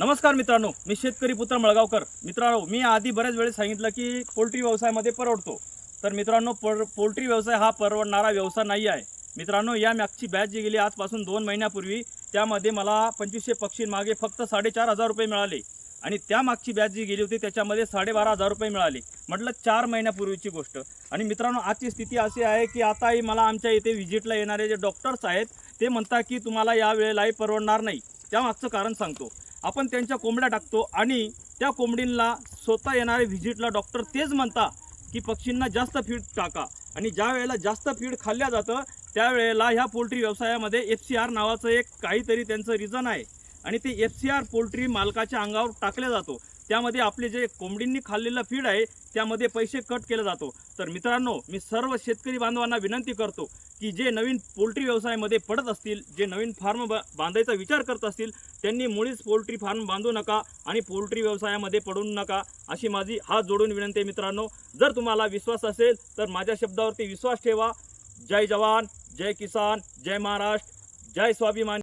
नमस्कार मित्रांनो, मी शेतकरी पुत्र मळगावकर. मित्रांनो, मी आधी बऱ्याच वेळेस सांगितलं की पोल्ट्री व्यवसायामध्ये परवडतो. तर मित्रांनो, पोल्ट्री व्यवसाय हा परवडणारा व्यवसाय नाही आहे. मित्रांनो, या मागची बॅच जी गेली आजपासून 2 महिन्यापूर्वी, त्यामध्ये मला 2500 पक्षींमागे फक्त 4,500 रुपये मिळाले. आणि त्या मागची बॅच जी गेली होती त्याच्यामध्ये 12,500 रुपये मिळाले. म्हटलं 4 महिन्यापूर्वीची गोष्ट. आणि मित्रांनो, आजची स्थिती अशी आहे की आताही मला आमच्या इथे व्हिजिटला येणारे जे डॉक्टर्स आहेत ते म्हणतात की तुम्हाला या वेळेलाही परवडणार नाही. त्यामागचं कारण सांगतो. आपण त्यांच्या कोंबड्या टाकतो आणि त्या कोंबडींना स्वतः येणारे व्हिजिटला डॉक्टर तेच म्हणता की पक्षींना जास्त फीड टाका. आणि ज्या वेळेला जास्त फीड खाल्ल्या जातं त्यावेळेला ह्या पोल्ट्री व्यवसायामध्ये FCR नावाचं एक काहीतरी त्यांचं रिझन आहे. आणि ते FCR पोल्ट्री मालकाच्या अंगावर टाकल्या जातो. त्यामध्ये आपले जे कोंबडींनी खाल्लेलं फीड आहे त्यामध्ये पैसे कट केला जातो. तर मित्रांनो, मी सर्व शेतकरी बांधवांना विनंती करतो की जे नवीन पोल्ट्री व्यवसायामध्ये पडत असतील, जे नवीन फार्म बांधायचा विचार करत असतील, त्यांनी मुळीच पोल्ट्री फार्म बांधू नका आणि पोल्ट्री व्यवसायामध्ये पडू नका, अशी माझी हात जोडून विनंती आहे. मित्रांनो, जर तुम्हाला विश्वास असेल तर माझ्या शब्दावरती विश्वास ठेवा. जय जवान, जय किसान, जय महाराष्ट्र, जय स्वाभिमान.